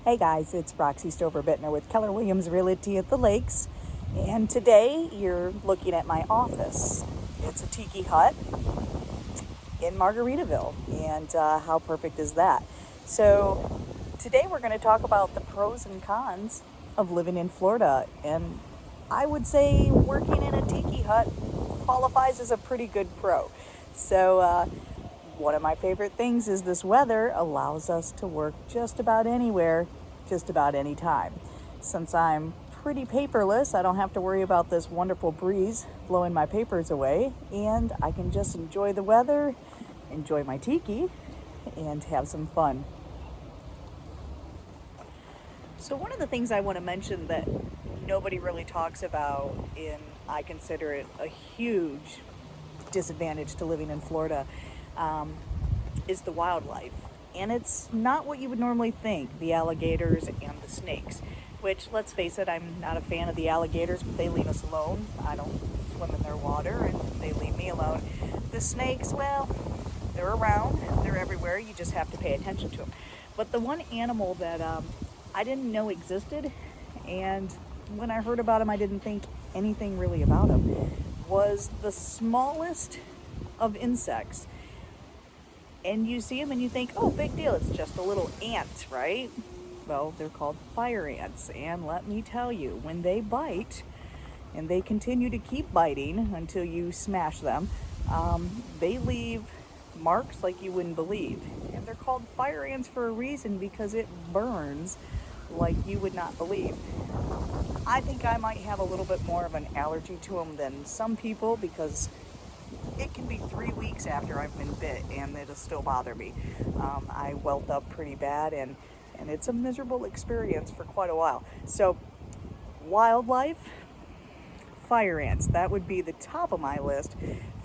Hey guys, it's Roxy Stover-Bitner with Keller Realty at the Lakes, and today you're looking at my office. It's a tiki hut in Margaritaville, and how perfect is that? So today we're going to talk about the pros and cons of living in Florida, and I would say working in a tiki hut qualifies as a pretty good pro. So one of my favorite things is this weather allows us to work just about anywhere, just about any time. Since I'm pretty paperless, I don't have to worry about this wonderful breeze blowing my papers away, and I can just enjoy the weather, enjoy my tiki, and have some fun. So one of the things I want to mention that nobody really talks about, and I consider it a huge disadvantage to living in Florida, is the wildlife. And it's not what you would normally think, the alligators and the snakes, which, let's face it, I'm not a fan of the alligators, but they leave us alone. I don't swim in their water, and they leave me alone. The snakes, well, they're around, they're everywhere, you just have to pay attention to them. But the one animal that I didn't know existed, and when I heard about him, I didn't think anything really about him, was the smallest of insects. And you see them and you think, oh, big deal, it's just a little ant, right? Well, they're called fire ants. And let me tell you, when they bite, and they continue to keep biting until you smash them, they leave marks like you wouldn't believe. And they're called fire ants for a reason, because it burns like you would not believe. I think I might have a little bit more of an allergy to them than some people, because it can be 3 weeks after I've been bit and it'll still bother me. I welt up pretty bad, and it's a miserable experience for quite a while. So wildlife, fire ants, that would be the top of my list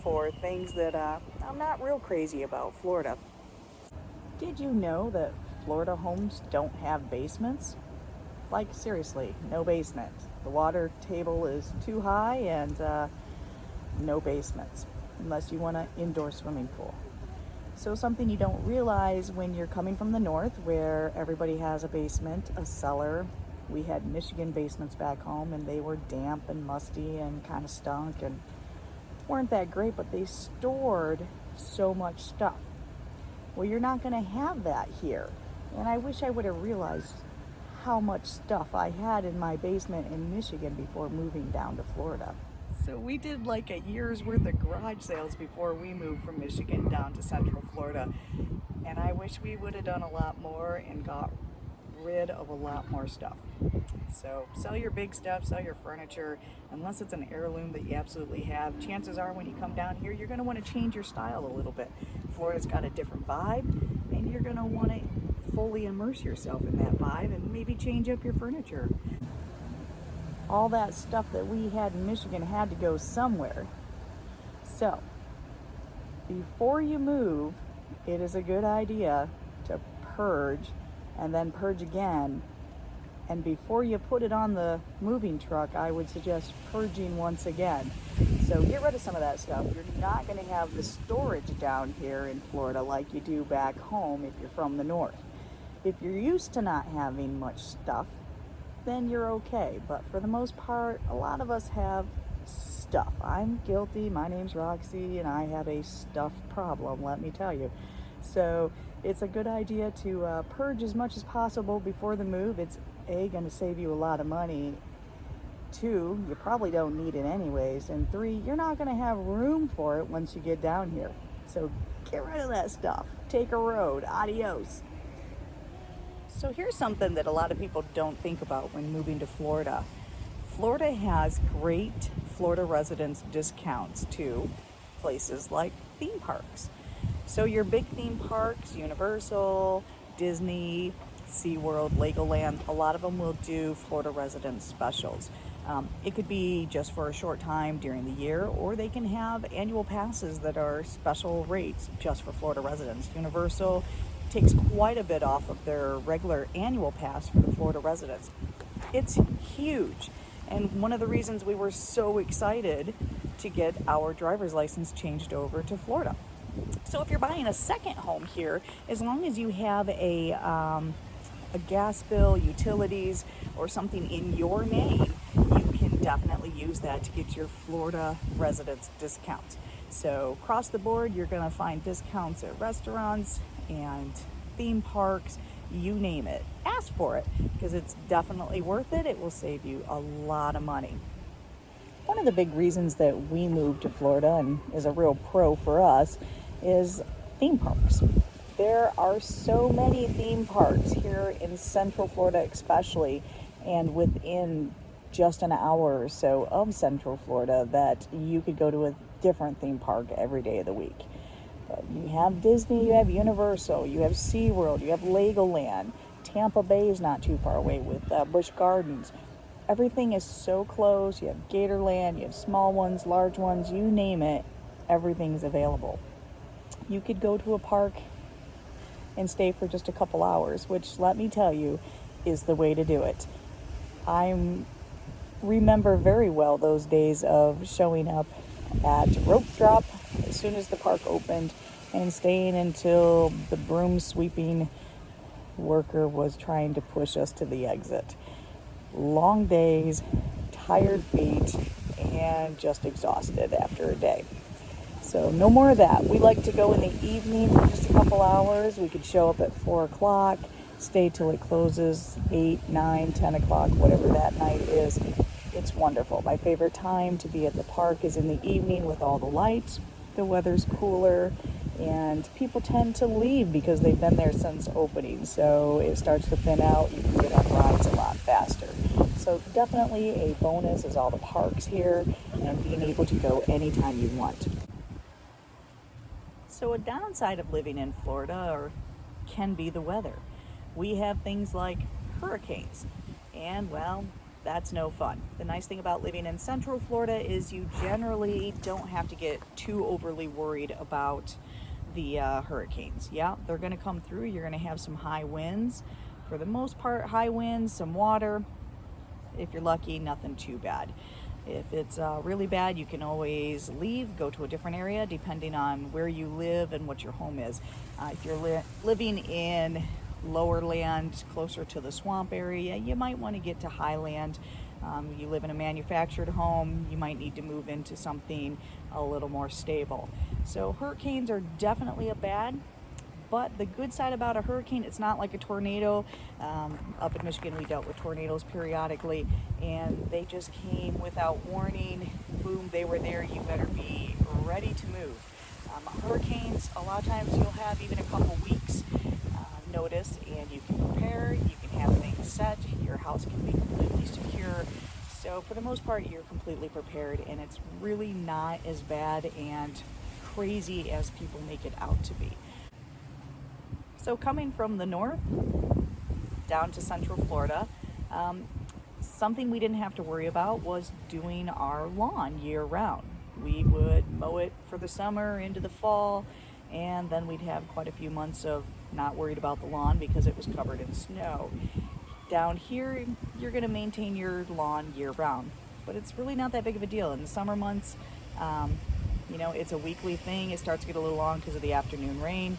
for things that I'm not real crazy about Florida. Did you know that Florida homes don't have basements? Like, seriously, no basement. The water table is too high, and no basements, unless you want an indoor swimming pool. So something you don't realize when you're coming from the north, where everybody has a basement, a cellar. We had Michigan basements back home, and they were damp and musty and kind of stunk and weren't that great, but they stored so much stuff. Well, you're not going to have that here. And I wish I would have realized how much stuff I had in my basement in Michigan before moving down to Florida. So we did like a year's worth of garage sales before we moved from Michigan down to Central Florida. And I wish we would have done a lot more and got rid of a lot more stuff. So sell your big stuff, sell your furniture, unless it's an heirloom that you absolutely have. Chances are when you come down here, you're going to want to change your style a little bit. Florida's got a different vibe, and you're going to want to fully immerse yourself in that vibe and maybe change up your furniture. All that stuff that we had in Michigan had to go somewhere. So before you move, it is a good idea to purge and then purge again. And before you put it on the moving truck, I would suggest purging once again. So get rid of some of that stuff. You're not going to have the storage down here in Florida like you do back home if you're from the north. If you're used to not having much stuff, then you're okay. But for the most part, a lot of us have stuff. I'm guilty. My name's Roxy, and I have a stuff problem, let me tell you. So it's a good idea to purge as much as possible before the move. It's A, going to save you a lot of money. 2, you probably don't need it anyways. And 3, you're not going to have room for it once you get down here. So get rid of that stuff. Take a road. Adios. So here's something that a lot of people don't think about when moving to Florida. Florida has great Florida residents discounts to places like theme parks. So your big theme parks, Universal, Disney, SeaWorld, Legoland, a lot of them will do Florida residents specials. It could be just for a short time during the year, or they can have annual passes that are special rates just for Florida residents. Universal takes quite a bit off of their regular annual pass for the Florida residents. It's huge. And one of the reasons we were so excited to get our driver's license changed over to Florida. So if you're buying a second home here, as long as you have a a gas bill, utilities, or something in your name, you can definitely use that to get your Florida residence discounts. So across the board, you're going to find discounts at restaurants and theme parks, you name it. Ask for it because it's definitely worth it. It will save you a lot of money. One of the big reasons that we moved to Florida and is a real pro for us is theme parks. There are so many theme parks here in Central Florida especially, and within just an hour or so of Central Florida, that you could go to a different theme park every day of the week. You have Disney, you have Universal, you have SeaWorld, you have Legoland. Tampa Bay is not too far away with Busch Gardens. Everything is so close. You have Gatorland, you have small ones, large ones, you name it, everything's available. You could go to a park and stay for just a couple hours, which, let me tell you, is the way to do it. I remember very well those days of showing up at rope drop as soon as the park opened and staying until the broom sweeping worker was trying to push us to the exit. Long days, tired feet, and just exhausted after a day. So no more of that. We like to go in the evening for just a couple hours. We could show up at 4 o'clock, stay till it closes, 8, 9, 10 o'clock, whatever that night is. It's wonderful. My favorite time to be at the park is in the evening with all the lights. The weather's cooler, and people tend to leave because they've been there since opening. So it starts to thin out. You can get on rides a lot faster. So definitely a bonus is all the parks here and being able to go anytime you want. So a downside of living in Florida can be the weather. We have things like hurricanes, and well, that's no fun. The nice thing about living in Central Florida is you generally don't have to get too overly worried about the hurricanes. Yeah, they're going to come through. You're going to have some high winds. For the most part, high winds, some water. If you're lucky, nothing too bad. If it's really bad, you can always leave, go to a different area, depending on where you live and what your home is. If you're living in lower land, closer to the swamp area, you might want to get to highland. You live in a manufactured home, you might need to move into something a little more stable. So hurricanes are definitely a bad. But the good side about a hurricane, it's not like a tornado. Up in Michigan, we dealt with tornadoes periodically, and they just came without warning. Boom, they were there. You better be ready to move. Hurricanes, a lot of times you'll have even a couple weeks notice, and you can prepare, you can have things set, your house can be completely secure. So for the most part, you're completely prepared, and it's really not as bad and crazy as people make it out to be. So coming from the north down to Central Florida, something we didn't have to worry about was doing our lawn year round. We would mow it for the summer into the fall, and then we'd have quite a few months of not worried about the lawn because it was covered in snow. Down here, you're going to maintain your lawn year round, but it's really not that big of a deal. In the summer months, it's a weekly thing. It starts to get a little long because of the afternoon rain.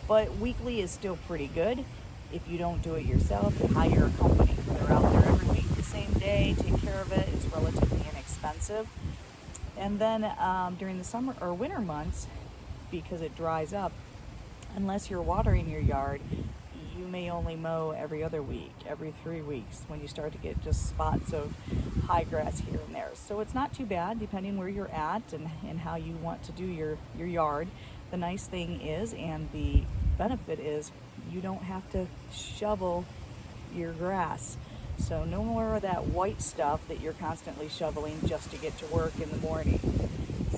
But weekly is still pretty good. If you don't do it yourself, hire a company. They're out there every week, the same day, take care of it. It's relatively inexpensive. And then during the summer or winter months, because it dries up, unless you're watering your yard, you may only mow every other week, every 3 weeks, when you start to get just spots of high grass here and there. So it's not too bad, depending where you're at and how you want to do your yard. The nice thing is, and the benefit is, you don't have to shovel your grass. So no more of that white stuff that you're constantly shoveling just to get to work in the morning.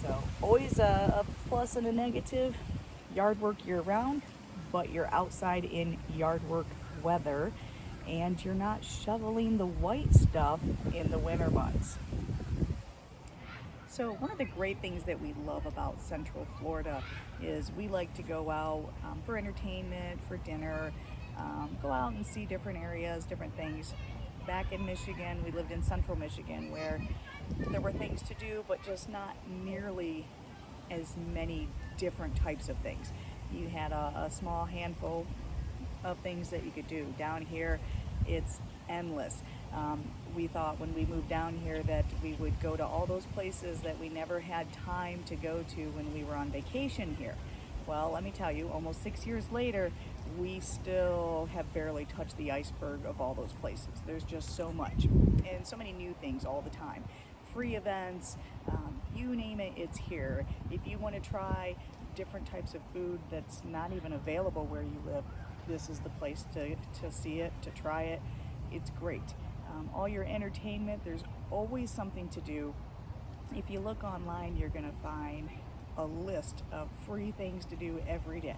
So always a plus and a negative. Yard work year round, but you're outside in yard work weather, and you're not shoveling the white stuff in the winter months. So one of the great things that we love about Central Florida is we like to go out for entertainment, for dinner, go out and see different areas, different things. Back in Michigan, we lived in Central Michigan, where there were things to do, but just not nearly as many different types of things. You had a small handful of things that you could do. Down here, it's endless. We thought when we moved down here that we would go to all those places that we never had time to go to when we were on vacation here. Well, let me tell you, almost 6 years later, we still have barely touched the iceberg of all those places. There's just so much, and so many new things all the time. Free events, you name it, it's here. If you want to try different types of food that's not even available where you live, this is the place to see it, to try it. It's great. All your entertainment, there's always something to do. If you look online, you're going to find a list of free things to do every day.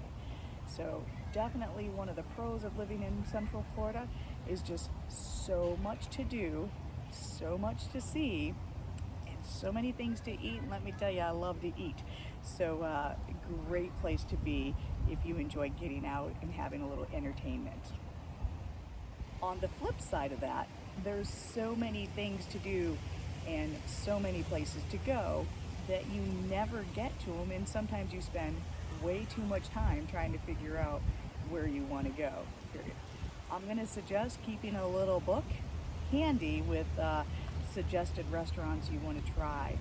So definitely one of the pros of living in Central Florida is just so much to do, so much to see, and so many things to eat. And let me tell you, I love to eat. So great place to be if you enjoy getting out and having a little entertainment. On the flip side of that, there's so many things to do and so many places to go that you never get to them, and sometimes you spend way too much time trying to figure out where you want to go, period. I'm going to suggest keeping a little book handy with suggested restaurants you want to try.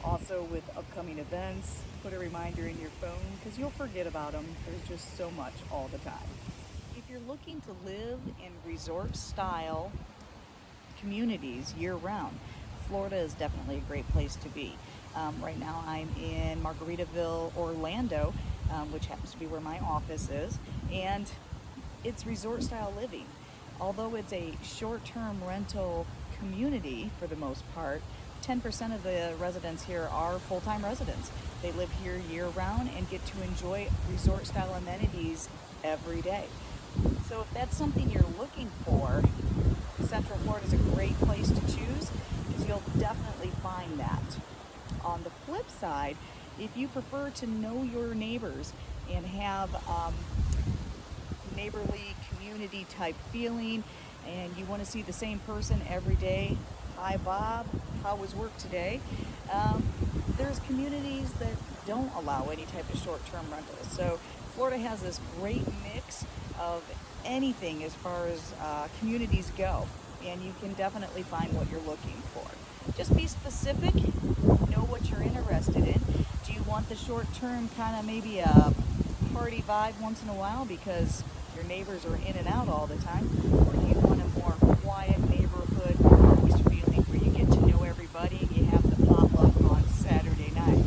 Also, with upcoming events, put a reminder in your phone because you'll forget about them. There's just so much all the time. If you're looking to live in resort style communities year round, Florida is definitely a great place to be. Right now I'm in Margaritaville, Orlando, which happens to be where my office is, and it's resort style living. Although it's a short-term rental community for the most part, 10% of the residents here are full-time residents. They live here year-round and get to enjoy resort-style amenities every day. So if that's something you're looking for, Central Florida is a great place to choose because you'll definitely find that. On the flip side, if you prefer to know your neighbors and have neighborly community type feeling, and you want to see the same person every day, hi Bob, how was work today? There's communities that don't allow any type of short-term rentals. So Florida has this great mix of anything as far as communities go, and you can definitely find what you're looking for. Just be specific, know what you're interested in. Do you want the short-term kind of maybe a party vibe once in a while because your neighbors are in and out all the time, or do you want a more quiet neighborhood, relaxed feeling where you get to know everybody and you have the potluck on Saturday night?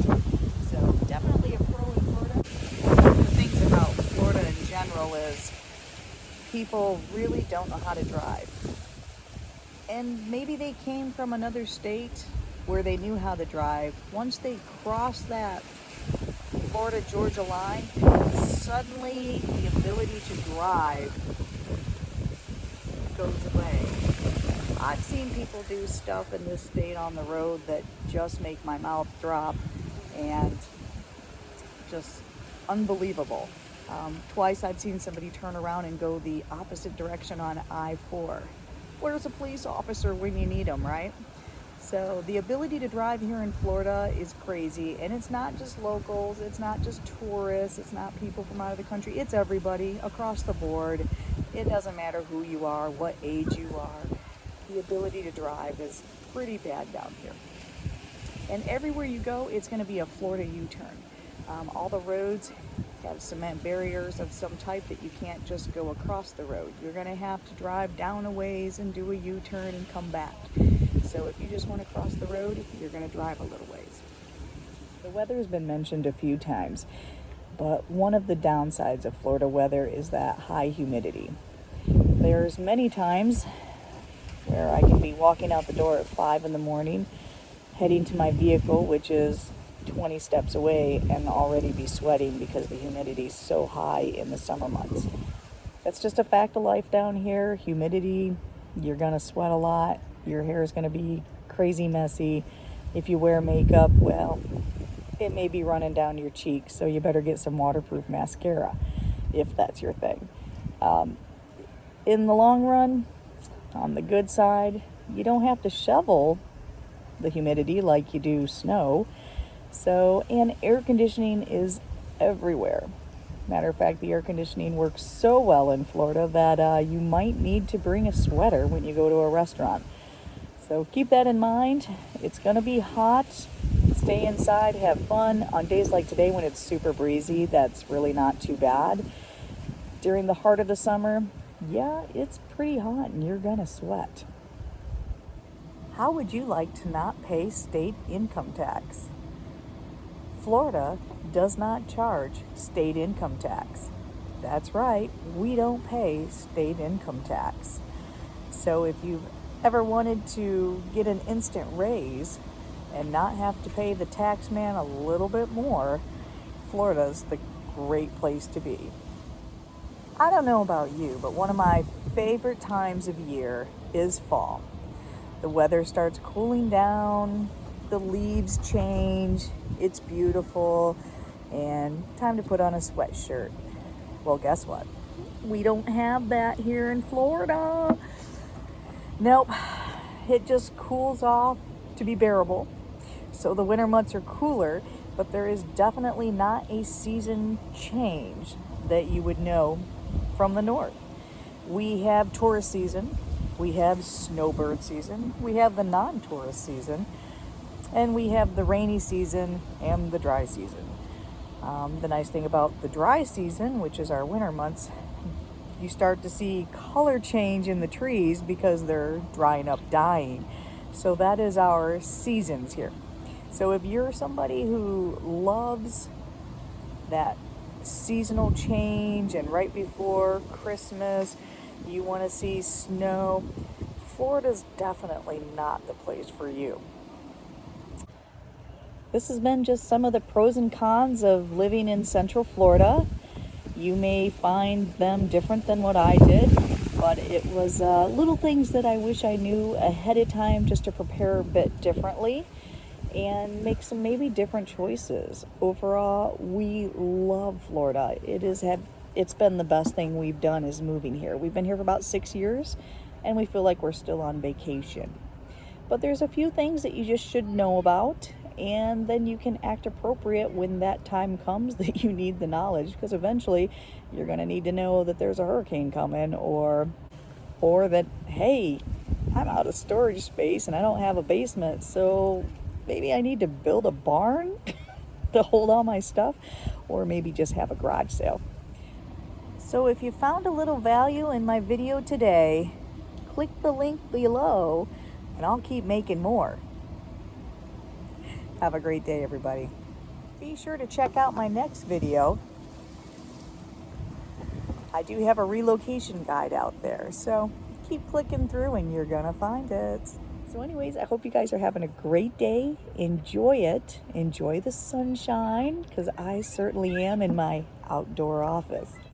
So definitely a pro in Florida. One of the things about Florida in general is people really don't know how to drive. And maybe they came from another state where they knew how to drive. Once they cross that Florida-Georgia line, suddenly the ability to drive goes away. I've seen people do stuff in this state on the road that just make my mouth drop, and just unbelievable. Twice I've seen somebody turn around and go the opposite direction on I-4. Where's a police officer when you need them, right? So the ability to drive here in Florida is crazy, and it's not just locals, it's not just tourists, it's not people from out of the country, it's everybody across the board. It doesn't matter who you are, what age you are. The ability to drive is pretty bad down here. And everywhere you go, it's going to be a Florida U-turn. All the roads have cement barriers of some type that you can't just go across the road. You're going to have to drive down a ways and do a U-turn and come back. So if you just want to cross the road, you're going to drive a little ways. The weather has been mentioned a few times, but one of the downsides of Florida weather is that high humidity. There's many times where I can be walking out the door at 5 in the morning, heading to my vehicle, which is 20 steps away, and already be sweating because the humidity is so high in the summer months. That's just a fact of life down here. Humidity, you're going to sweat a lot. Your hair is going to be crazy messy. If you wear makeup, well, it may be running down your cheeks, so you better get some waterproof mascara if that's your thing. In the long run, on the good side, you don't have to shovel the humidity like you do snow. So, and air conditioning is everywhere. Matter of fact, the air conditioning works so well in Florida that you might need to bring a sweater when you go to a restaurant. So keep that in mind. It's going to be hot. Stay inside, have fun. On days like today when it's super breezy, that's really not too bad. During the heart of the summer, yeah, it's pretty hot and you're going to sweat. How would you like to not pay state income tax? Florida does not charge state income tax. That's right, we don't pay state income tax. So if you've ever wanted to get an instant raise and not have to pay the tax man a little bit more, Florida's the great place to be. I don't know about you, but one of my favorite times of year is fall. The weather starts cooling down, the leaves change, it's beautiful, and time to put on a sweatshirt. Well, guess what? We don't have that here in Florida. Nope, it just cools off to be bearable. So the winter months are cooler, but there is definitely not a season change that you would know from the north. We have tourist season, we have snowbird season, we have the non-tourist season, and we have the rainy season and the dry season. The nice thing about the dry season, which is our winter months, you start to see color change in the trees because they're drying up, dying. So that is our seasons here. So if you're somebody who loves that seasonal change and right before Christmas you want to see snow, Florida's definitely not the place for you. This has been just some of the pros and cons of living in Central Florida. You may find them different than what I did, but it was little things that I wish I knew ahead of time just to prepare a bit differently and make some maybe different choices. Overall, we love Florida. It's been the best thing we've done is moving here. We've been here for about 6 years and we feel like we're still on vacation. But there's a few things that you just should know about, and then you can act appropriate when that time comes that you need the knowledge, because eventually you're going to need to know that there's a hurricane coming or that, hey, I'm out of storage space and I don't have a basement, so maybe I need to build a barn to hold all my stuff, or maybe just have a garage sale. So if you found a little value in my video today, click the link below and I'll keep making more. Have a great day, everybody. Be sure to check out my next video. I do have a relocation guide out there, so keep clicking through and you're gonna find it. So anyways, I hope you guys are having a great day. Enjoy it. Enjoy the sunshine, because I certainly am in my outdoor office.